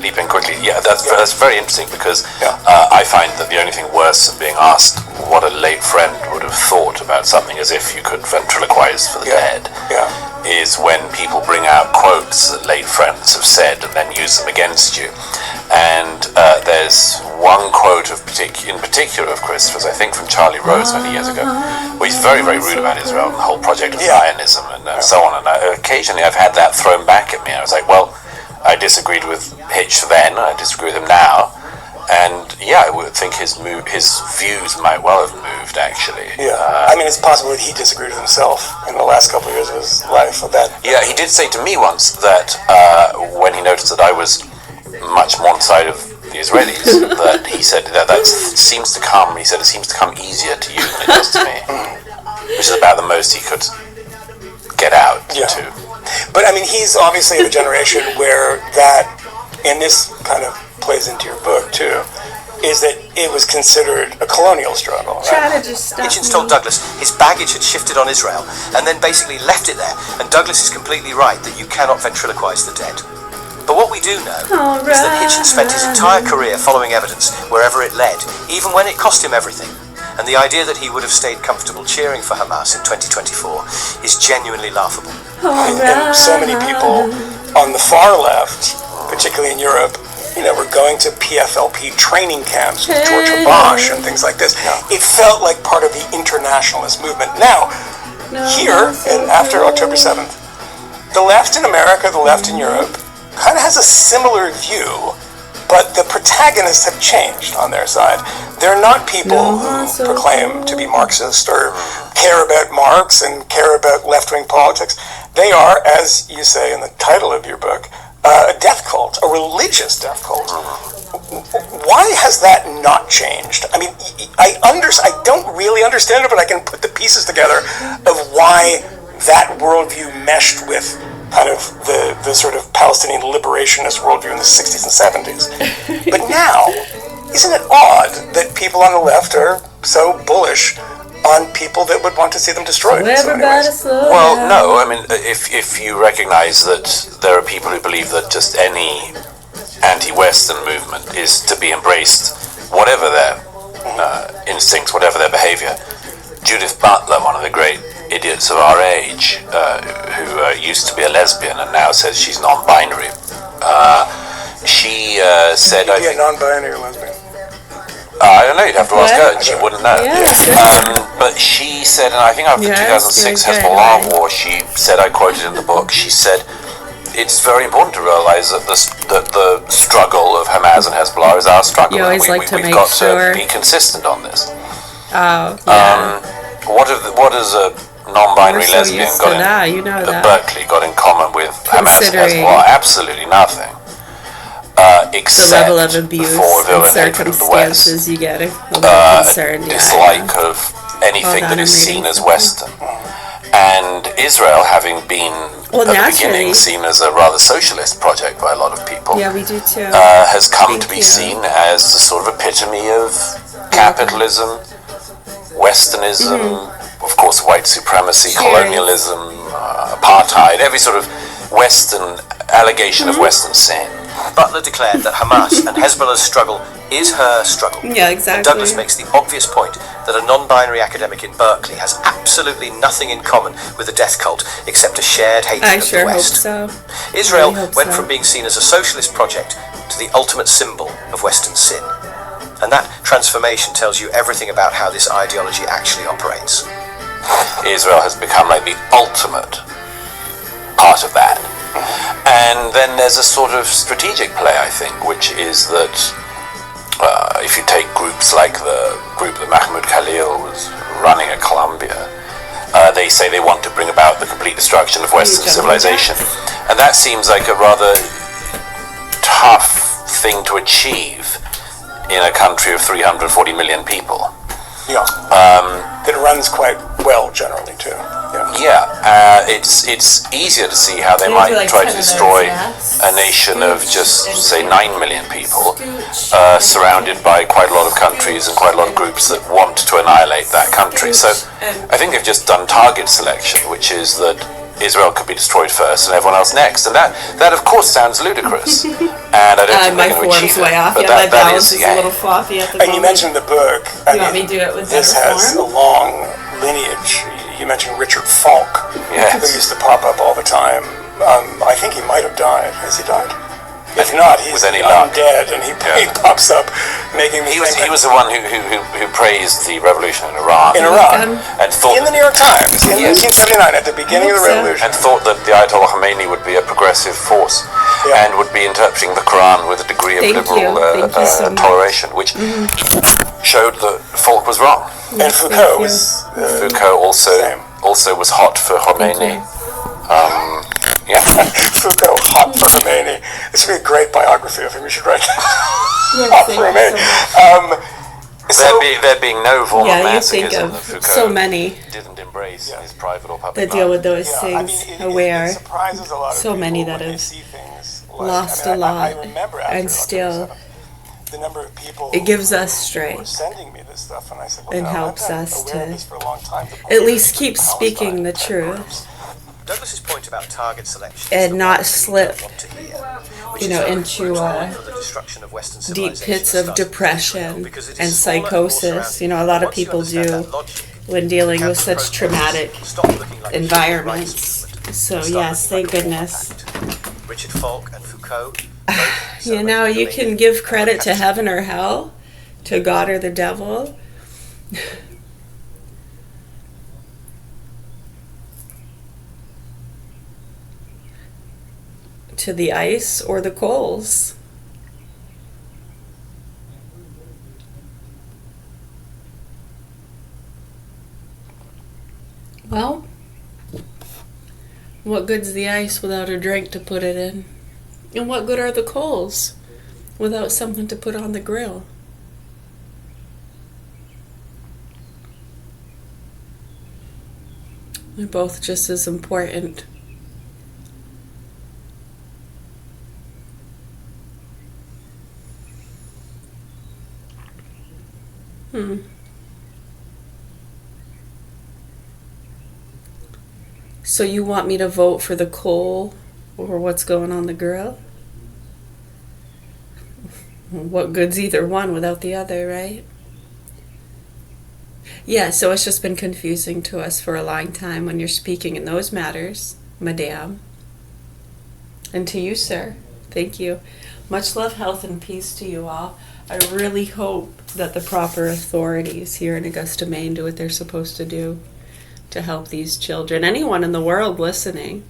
Leaping quickly, yeah, that's very interesting because I find that the only thing worse than being asked what a late friend would have thought about something as if you could ventriloquize for the dead is when people bring out quotes that late friends have said and then use them against you. And there's one quote in particular of Christopher's, I think from Charlie Rose many years ago, where he's very, very rude about Israel and the whole project of Zionism and so on. And occasionally I've had that thrown back at me. I was like, well, I disagreed with Hitch then, I disagree with him now, and I would think his views might well have moved, actually. I mean, it's possible that he disagreed with himself in the last couple of years of his life with that. Yeah, he did say to me once that when he noticed that I was much more on the side of the Israelis, that he said that seems to come, it seems to come easier to you than it does to me, which is about the most he could get out to. But I mean, he's obviously of a generation where that, and this kind of plays into your book too, is that it was considered a colonial struggle. Right? Hitchens told Douglas his baggage had shifted on Israel and then basically left it there, and Douglas is completely right that you cannot ventriloquize the dead. But what we do know is that Hitchens spent his entire career following evidence wherever it led, even when it cost him everything. And the idea that he would have stayed comfortable cheering for Hamas in 2024 is genuinely laughable. And so many people on the far left, particularly in Europe, were going to PFLP training camps with George Bosch and things like this. It felt like part of the internationalist movement. Now, here, and after October 7th, the left in America, the left in Europe, kind of has a similar view, but the protagonists have changed on their side. They're not people who proclaim to be Marxist or care about Marx and care about left-wing politics. They are, as you say in the title of your book, a death cult, a religious death cult. Why has that not changed? I mean, I don't really understand it, but I can put the pieces together of why that worldview meshed with kind of the sort of Palestinian liberationist worldview in the 60s and 70s. But now, isn't it odd that people on the left are so bullish on people that would want to see them destroyed? Well, no, I mean, if you recognize that there are people who believe that just any anti-Western movement is to be embraced, whatever their instincts, whatever their behavior. Judith Butler, one of the great idiots of our age, who used to be a lesbian and now says she's non-binary. She said, "I think, a non-binary lesbian." I don't know. You'd have to ask her, and she wouldn't know. But she said, and I think after the 2006 Hezbollah war, she said, I quoted in the book, she said, "It's very important to realize that the struggle of Hamas and Hezbollah is our struggle. You always like to make got sure to be consistent on this." What does a non-binary lesbian at Berkeley got in common with Hamas and Hezbollah? Absolutely nothing. Except the level of abuse and circumstances you get concerned. Dislike of anything that is seen as Western. And Israel, having been at the beginning seen as a rather socialist project by a lot of people, we do too. Has come to be seen as the sort of epitome of capitalism, Westernism, of course white supremacy, colonialism, apartheid, every sort of Western allegation of Western sin. Butler declared that Hamas and Hezbollah's struggle is her struggle. Yeah, exactly. And Douglas makes the obvious point that a non-binary academic in Berkeley has absolutely nothing in common with the death cult except a shared hatred of the West. I sure hope so. Israel went from being seen as a socialist project to the ultimate symbol of Western sin. And that transformation tells you everything about how this ideology actually operates. Israel has become like the ultimate part of that. And then there's a sort of strategic play, I think, which is that if you take groups like the group that Mahmoud Khalil was running at Columbia, they say they want to bring about the complete destruction of Western civilization. And that seems like a rather tough thing to achieve in a country of 340 million people. That runs quite well, generally, too. It's easier to see how they might try to destroy a nation of just, say, 9 million people, surrounded by quite a lot of countries and quite a lot of groups that want to annihilate that country. So I think they've just done target selection, which is that Israel could be destroyed first and everyone else next. And that of course, sounds ludicrous. And I don't think my they're going to achieve form's way off. it. But My that balance is is a little floppy at the moment. And you mentioned the book. You want me to do it with this better has form? a long lineage. You mentioned Richard Falk, who used to pop up all the time. I think he might have died. Has he died? If not, he's undead, and he pops up, making me think. He was the one who praised the revolution in Iran. And thought in the New York Times in 1979, at the beginning of the revolution, and thought that the Ayatollah Khomeini would be a progressive force and would be interpreting the Quran with a degree of liberal toleration, which showed that Falk was wrong. And Foucault was also was hot for Khomeini. Foucault, hot for Khomeini. This would be a great biography of him. You should write hot for Khomeini. There being no form of masochism that Foucault so many didn't embrace in his private or public that deal with those I things, mean, aware. It surprises a lot of so many people that when have they see things lost a lot, I remember after and still the number of people it gives us were strength sending me this stuff, and I said, and helps us to at least keep speaking the truth. Douglas's point about target selection and not slip, into deep pits of depression and psychosis. A lot of people do when dealing with such traumatic environments. So yes, thank goodness. Richard Falk and Foucault. You can give credit to heaven or hell, to God or the devil. To the ice or the coals. Well, what good's the ice without a drink to put it in? And what good are the coals without something to put on the grill? They're both just as important. So you want me to vote for the coal or what's going on the grill? What good's either one without the other, right? Yeah, so it's just been confusing to us for a long time when you're speaking in those matters, madame. And to you, sir. Thank you. Much love, health, and peace to you all. I really hope that the proper authorities here in Augusta, Maine do what they're supposed to do to help these children. Anyone in the world listening.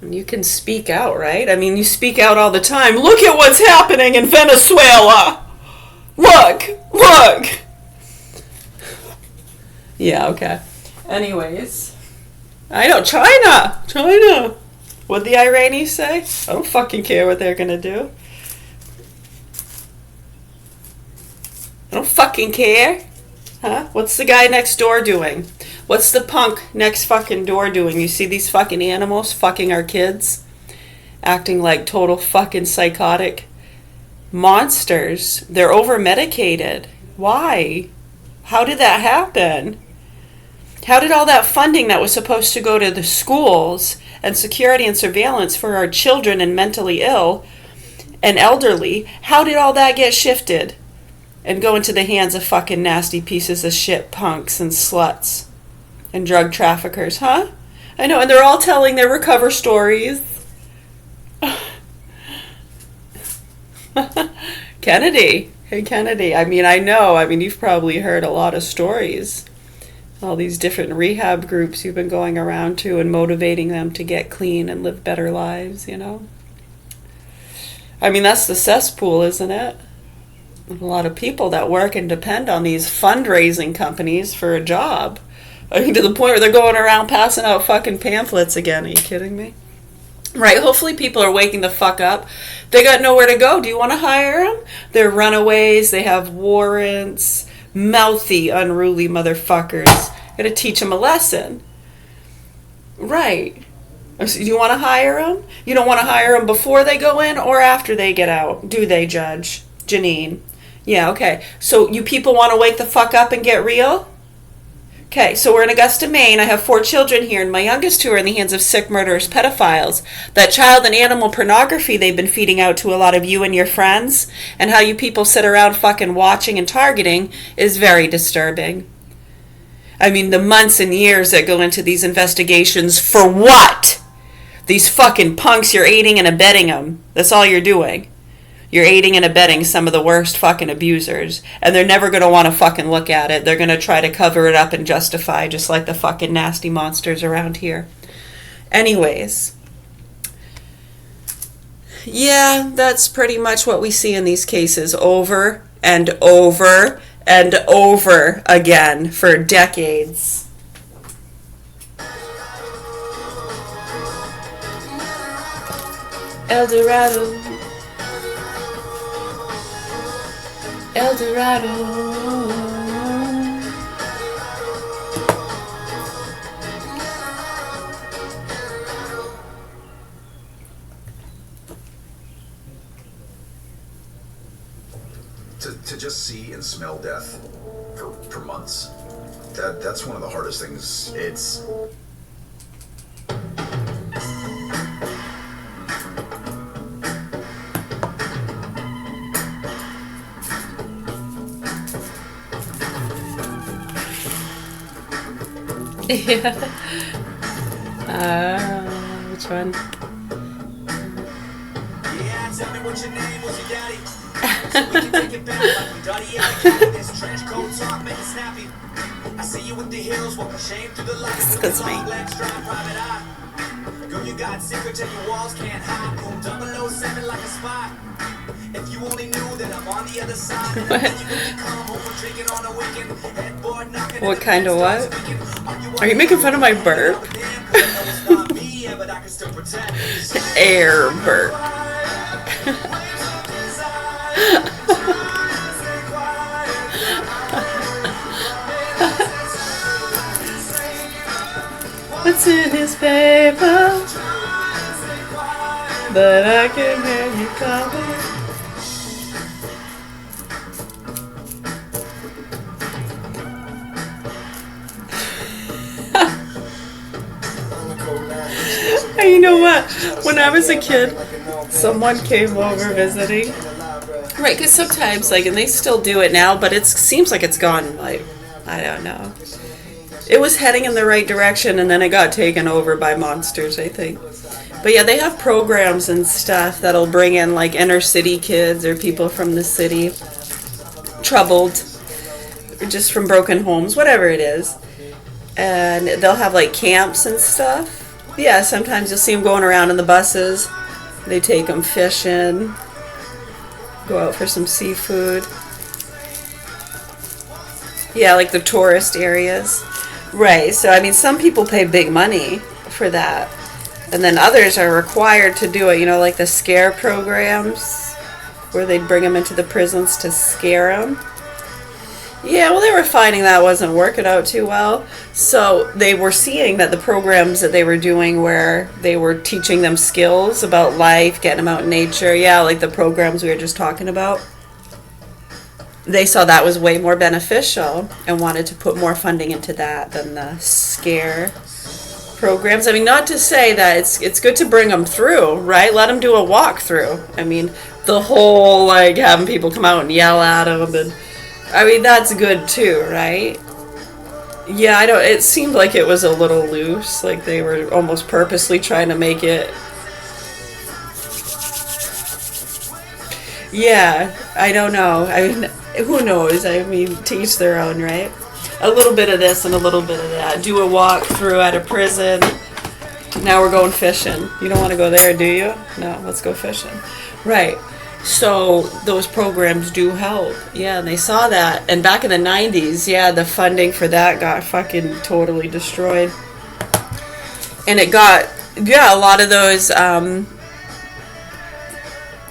And you can speak out, right? I mean, you speak out all the time. Look at what's happening in Venezuela! Look! Yeah, okay. Anyways. I know, China! What'd the Iranians say? I don't fucking care what they're gonna do. I don't fucking care. Huh? What's the guy next door doing? What's the punk next fucking door doing? You see these fucking animals fucking our kids? Acting like total fucking psychotic monsters. They're over-medicated. Why? How did that happen? How did all that funding that was supposed to go to the schools and security and surveillance for our children and mentally ill and elderly, how did all that get shifted and go into the hands of fucking nasty pieces of shit punks and sluts and drug traffickers, huh? I know, and they're all telling their recover stories. Kennedy. Hey, Kennedy. I mean, you've probably heard a lot of stories. All these different rehab groups you've been going around to and motivating them to get clean and live better lives, I mean, that's the cesspool, isn't it? A lot of people that work and depend on these fundraising companies for a job. I mean, to the point where they're going around passing out fucking pamphlets again. Are you kidding me? Right, hopefully people are waking the fuck up. They got nowhere to go. Do you want to hire them? They're runaways. They have warrants. Mouthy, unruly motherfuckers. Got to teach them a lesson. Right. So you want to hire them? You don't want to hire them before they go in or after they get out, do they, Judge? Janine. Yeah, okay. So you people want to wake the fuck up and get real? Okay, so we're in Augusta, Maine. I have 4 children here, and my youngest 2 are in the hands of sick, murderous pedophiles. That child and animal pornography they've been feeding out to a lot of you and your friends, and how you people sit around fucking watching and targeting is very disturbing. I mean, the months and years that go into these investigations for what? These fucking punks, you're aiding and abetting them. That's all you're doing. You're aiding and abetting some of the worst fucking abusers. And they're never going to want to fucking look at it. They're going to try to cover it up and justify, just like the fucking nasty monsters around here. Anyways. Yeah, that's pretty much what we see in these cases over and over and over again for decades. El Dorado. El Dorado. To just see and smell death for months, that's one of the hardest things. It's Yeah. Which one? Yeah, tell me what your name was, your daddy. So we can take it back like we dirty out. This trench coat talk, make it snappy. I see you with the heels, walking shame through the lights. That's me. Legs, drive private eye. Girl, you got secrets and your walls can't hide. Boom, 007 like a spy. If you only knew that I'm on the other side. What? What kind of what? Are you making fun of my burp? Air burp. What's in his paper? But I can hear you coming. You know what? When I was a kid, someone came over visiting. Right, because sometimes, like, and they still do it now, but it seems like it's gone, like, I don't know. It was heading in the right direction, and then it got taken over by monsters, I think. But yeah, they have programs and stuff that'll bring in, like, inner city kids or people from the city, troubled, or just from broken homes, whatever it is. And they'll have, like, camps and stuff. Yeah, sometimes you'll see them going around in the buses. They take them fishing, go out for some seafood. Yeah, like the tourist areas. Right, so I mean, some people pay big money for that. And then others are required to do it, you know, like the scare programs, where they'd bring them into the prisons to scare them. Yeah, well, they were finding that wasn't working out too well. So they were seeing that the programs that they were doing where they were teaching them skills about life, getting them out in nature, yeah, like the programs we were just talking about, they saw that was way more beneficial and wanted to put more funding into that than the scare programs. I mean, not to say that it's good to bring them through, right? Let them do a walkthrough. I mean, the whole, like, having people come out and yell at them and... I mean, that's good too, right? Yeah, I don't... It seemed like it was a little loose. Like, they were almost purposely trying to make it... Yeah, I don't know. I mean, who knows? I mean, to each their own, right? A little bit of this and a little bit of that. Do a walkthrough at a prison. Now we're going fishing. You don't want to go there, do you? No, let's go fishing. Right. So those programs do help. Yeah, and they saw that. And back in the 90s, yeah, the funding for that got fucking totally destroyed. And it got, yeah, a lot of those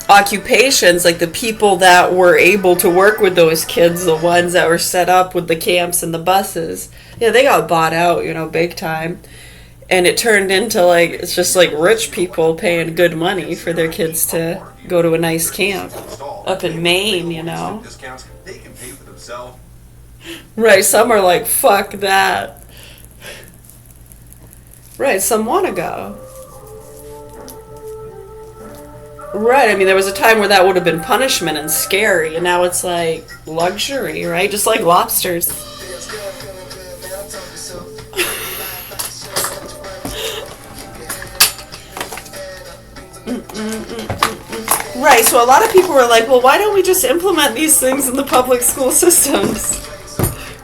occupations, like the people that were able to work with those kids, the ones that were set up with the camps and the buses, Yeah, they got bought out, big time. And it turned into, like, it's just like rich people paying good money for their kids to go to a nice camp up in Maine, Discounts, they can pay for themselves. Right, some are like, fuck that. Right, some want to go. Right, I mean, there was a time where that would have been punishment and scary, and now it's like luxury, right? Just like lobsters. Right, so a lot of people were like, well, why don't we just implement these things in the public school systems?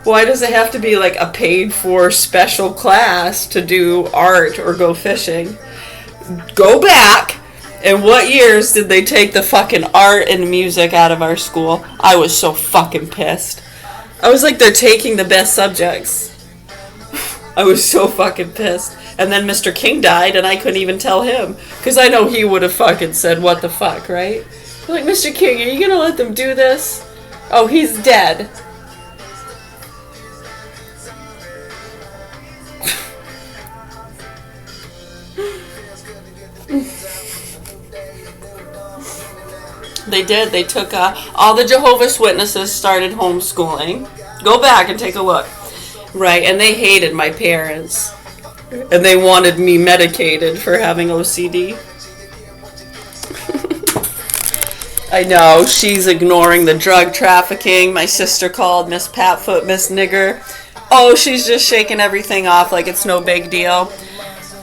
Why does it have to be like a paid for special class to do art or go fishing? Go back. And what years did they take the fucking art and music out of our school? I was so fucking pissed. I was like, they're taking the best subjects. I was so fucking pissed. And then Mr. King died, and I couldn't even tell him. Because I know he would have fucking said, what the fuck, right? I'm like, Mr. King, are you going to let them do this? Oh, he's dead. They did. They took all the Jehovah's Witnesses started homeschooling. Go back and take a look. Right, and they hated my parents. And they wanted me medicated for having OCD. I know, she's ignoring the drug trafficking. My sister called Miss Patfoot Miss Nigger. Oh, she's just shaking everything off like it's no big deal.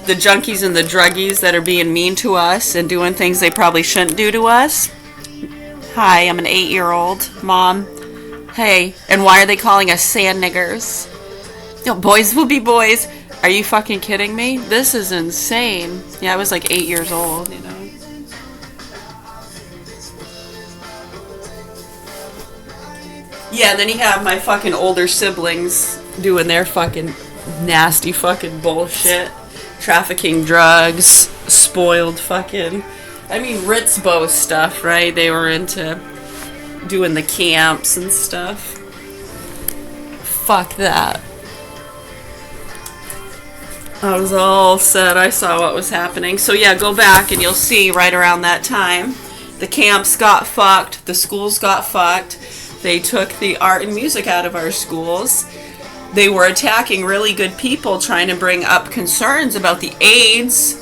The junkies and the druggies that are being mean to us and doing things they probably shouldn't do to us. Hi, I'm an 8-year-old. Mom. Hey, and why are they calling us sand niggers? Boys will be boys. Are you fucking kidding me? This is insane. Yeah, I was like 8 years old, Yeah, and then you have my fucking older siblings doing their fucking nasty fucking bullshit. Trafficking drugs, spoiled fucking... I mean, Ritzbo stuff, right? They were into doing the camps and stuff. Fuck that. I was all set. I saw what was happening. So yeah, go back and you'll see right around that time. The camps got fucked. The schools got fucked. They took the art and music out of our schools. They were attacking really good people, trying to bring up concerns about the AIDS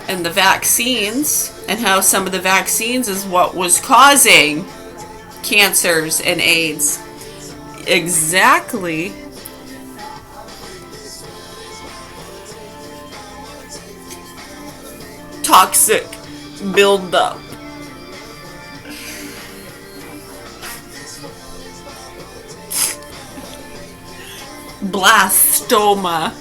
and the vaccines, and how some of the vaccines is what was causing cancers and AIDS. Exactly. Toxic buildup. Blastoma.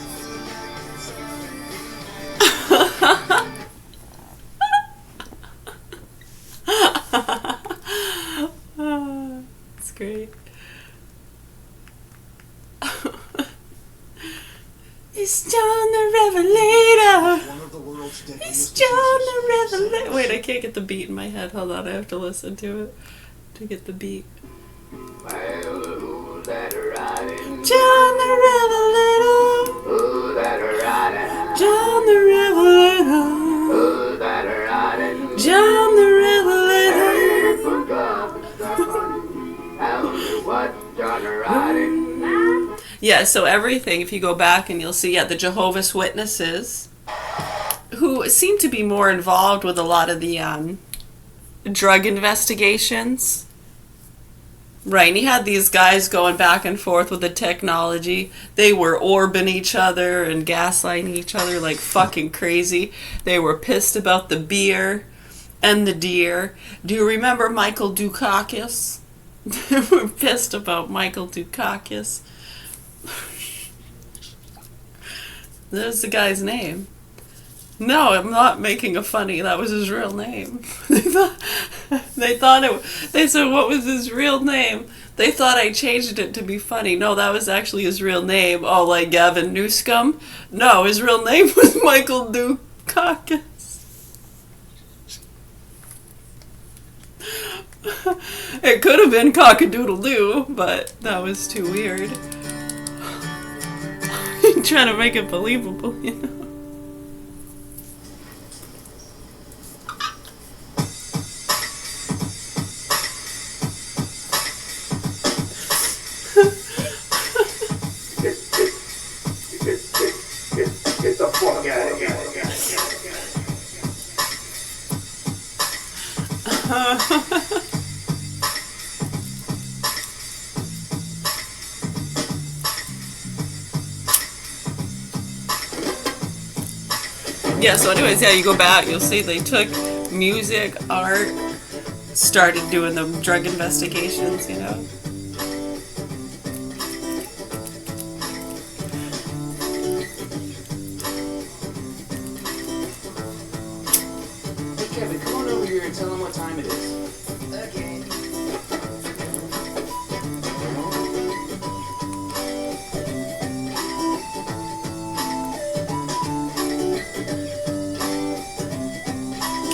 That's great. It's John the Revelator. It's John the Revelator. Wait, I can't get the beat in my head. Hold on, I have to listen to it to get the beat. John the Revelator. John the Revelator. John the Revelator. Yeah, so everything, if you go back and you'll see, the Jehovah's Witnesses, who seem to be more involved with a lot of the drug investigations. Right, and he had these guys going back and forth with the technology. They were orbing each other and gaslighting each other like fucking crazy. They were pissed about the beer and the deer. Do you remember Michael Dukakis? They were pissed about Michael Dukakis. There's the guy's name. No, I'm not making a funny. That was his real name. They said, what was his real name? They thought I changed it to be funny. No, that was actually his real name. Oh, like Gavin Newscomb? No, his real name was Michael Dukakis. It could have been Cock-a-doodle-doo, but that was too weird. Trying to make it believable, you know. Get the fuck out of here. Yeah, so anyways, yeah, you go back, you'll see they took music, art, started doing the drug investigations, you know. Hey Kevin, come on over here and tell them what time it is. Okay.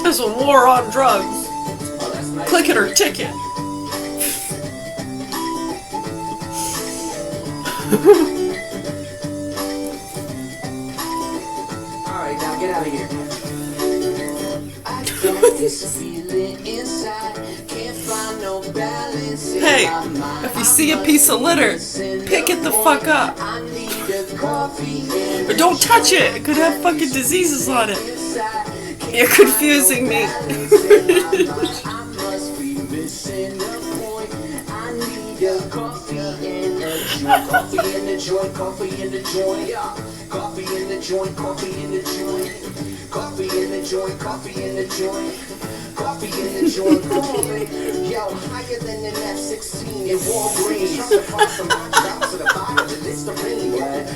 There's a war on drugs. Oh, that's nice. Click it or ticket. Alright, now get out of here. I got this feeling inside. Can't find no balance in Hey, my mind. if you see a piece of litter, pick it the fuck up. I need a coffee and But don't touch it. It could have fucking diseases on it. You're confusing me. I must be missing a point. I need a coffee and a joint. Coffee in the joint, coffee in the joint. Yeah. Coffee in the joint, coffee in the joint. Coffee in the joint, coffee in the joint. Coffee in the joint, coffee. Yo, higher than an F-16 in Walgreens. Trying to find some hot drops at the bottom of the Listerine.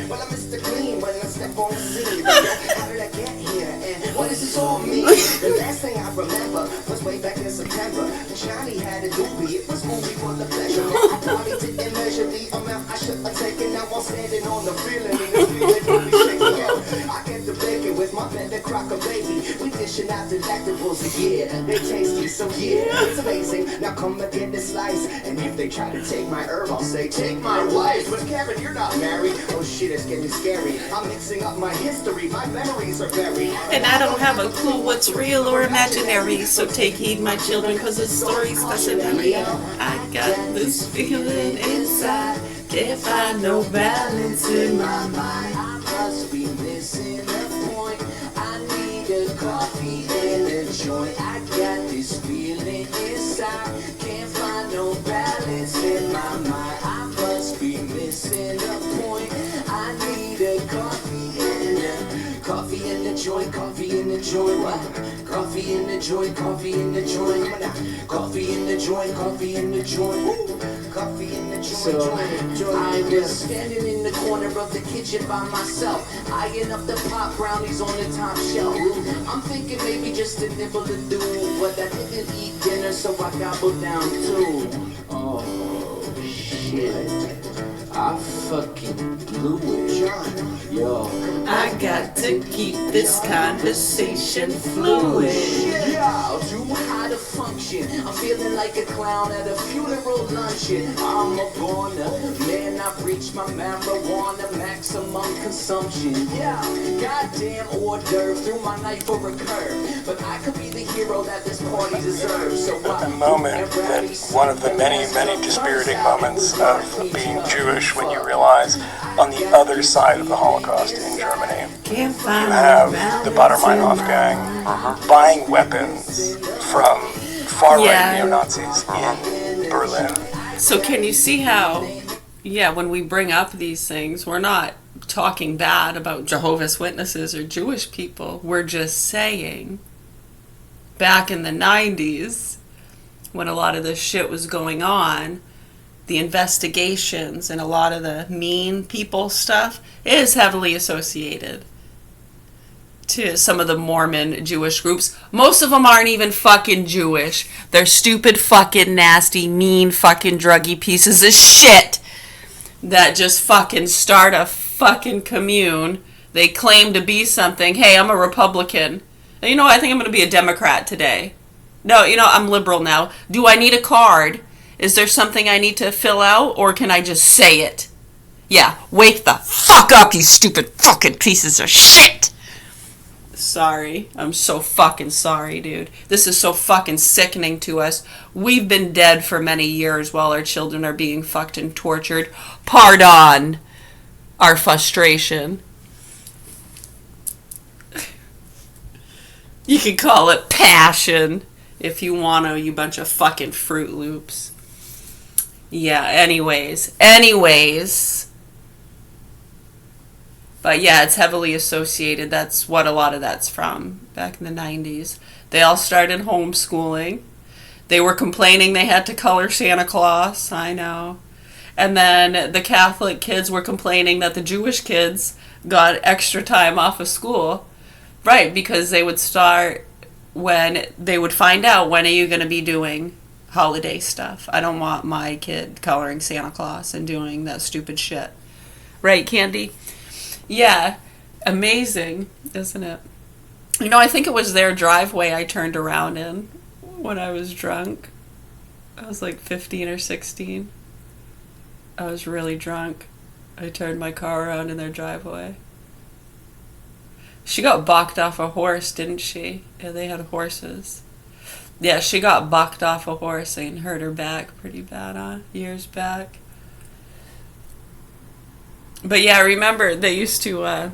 Well, I'm Mr. Clean when I step on the scene. How did I get here? And what does this all mean? The last thing I remember was way back in September. Johnny had a doobie. It was only for the pleasure. I probably didn't measure the amount I should have taken. Now I'm standing on the feeling. And the feeling will be shaking. Yo, I get the bacon with my Bender Crocker baby. We dishing out delectables. Yeah, they tasty. So yeah, it's amazing. Now come and get this slice. And if they try to take my herb, I'll say, take my wife. But Kevin, you're not married. Oh shit, it's getting scary. I'm mixing up my history. My memories are buried. And I don't have a clue what's real or imaginary. So take heed, my children, cause the story's fascinating. I got this feeling inside. Can't find no balance in my mind. I must be missing a point. I need a coffee and a joint. I got this feeling inside. Can't find no balance in my mind. I must be missing a point. I need a coffee and a coffee in the joint, coffee in the joint. What? Coffee in the joint, coffee in the joint. Come on now. Coffee in the joint, coffee in the joint. Woo. Coffee in the joint. So, I was standing in the corner of the kitchen by myself, eyeing up the pop brownies on the top shelf. I'm thinking maybe just a nibble to do, but I didn't eat dinner, so I gobbled down too. Oh shit, I fucking blew it. Yo, I got to keep this conversation fluid. Yo, too high to function. I'm feeling like a clown at a funeral luncheon. I'm a goner, man, I've reached my marijuana maximum consumption. Yeah, goddamn hors d'oeuvre, threw my knife over a curve. But I could be the hero that this party deserves. So A moment that one of the many, many dispiriting moments of being Jewish when you realize on the other side of the Holocaust in Germany, Can't you find have no the balance in Baader-Meinhof my gang buying weapons from far-right Yeah. neo-Nazis in Berlin. So can you see how, yeah, when we bring up these things, we're not talking bad about Jehovah's Witnesses or Jewish people. We're just saying, back in the 90s, when a lot of this shit was going on, the investigations and a lot of the mean people stuff is heavily associated to some of the Mormon Jewish groups. Most of them aren't even fucking Jewish. They're stupid, fucking nasty, mean, fucking druggy pieces of shit that just fucking start a fucking commune. They claim to be something. Hey, I'm a Republican. And you know what? I think I'm going to be a Democrat today. No, you know, I'm liberal now. Do I need a card? Is there something I need to fill out, or can I just say it? Yeah, wake the fuck up, you stupid fucking pieces of shit! Sorry. I'm so fucking sorry, dude. This is so fucking sickening to us. We've been dead for many years while our children are being fucked and tortured. Pardon our frustration. You can call it passion if you want to, you bunch of fucking Fruit Loops. Yeah, anyways. But yeah, it's heavily associated. That's what a lot of that's from back in the 90s. They all started homeschooling. They were complaining they had to color Santa Claus. I know. And then the Catholic kids were complaining that the Jewish kids got extra time off of school. Right, because they would start when they would find out, when are you going to be doing holiday stuff? I don't want my kid coloring Santa Claus and doing that stupid shit. Right, Candy? Yeah, amazing, isn't it? You know, I think it was their driveway I turned around in when I was drunk. I was like 15 or 16. I was really drunk. I turned my car around in their driveway. She got bucked off a horse, didn't she? Yeah, they had horses. Yeah, she got bucked off a horse and hurt her back pretty bad, years back. But yeah, I remember they used to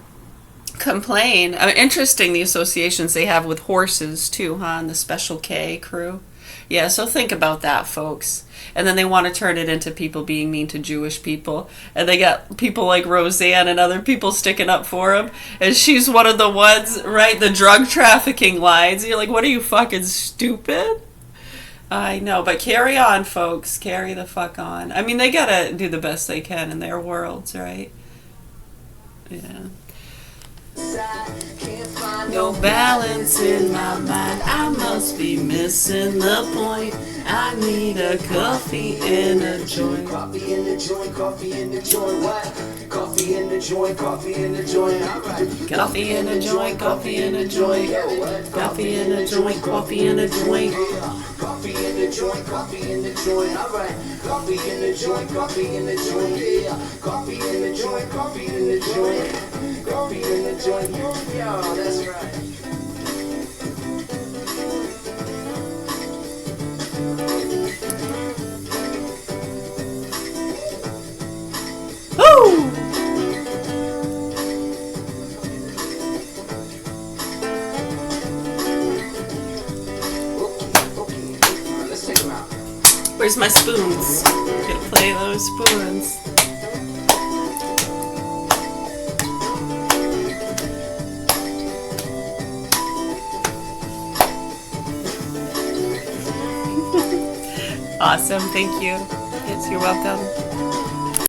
complain. I mean, interesting, the associations they have with horses too, huh? And the Special K crew. Yeah, so think about that, folks. And then they want to turn it into people being mean to Jewish people. And they got people like Roseanne and other people sticking up for them. And she's one of the ones, right? The drug trafficking lines. You're like, what are you, fucking stupid? I know, but carry on, folks. Carry the fuck on. I mean, they gotta do the best they can in their worlds, right? Yeah. No balance in my mind. I must be missing the point. I need a coffee and a joint. Coffee in the joint, coffee in the joint, what? Coffee in the joint, coffee in the joint, alright. Coffee in a joint, coffee in a joint. Coffee in a joint, coffee in a joint. Coffee in the joint, coffee in the joint, alright. Coffee in the joint, coffee in the joint, yeah. Coffee in the joint, coffee in the joint. Coffee in the joint, yeah, that's right. Woo! Let's take them out. Where's my spoons? Gonna play those spoons. Awesome, thank you. Yes, you're welcome.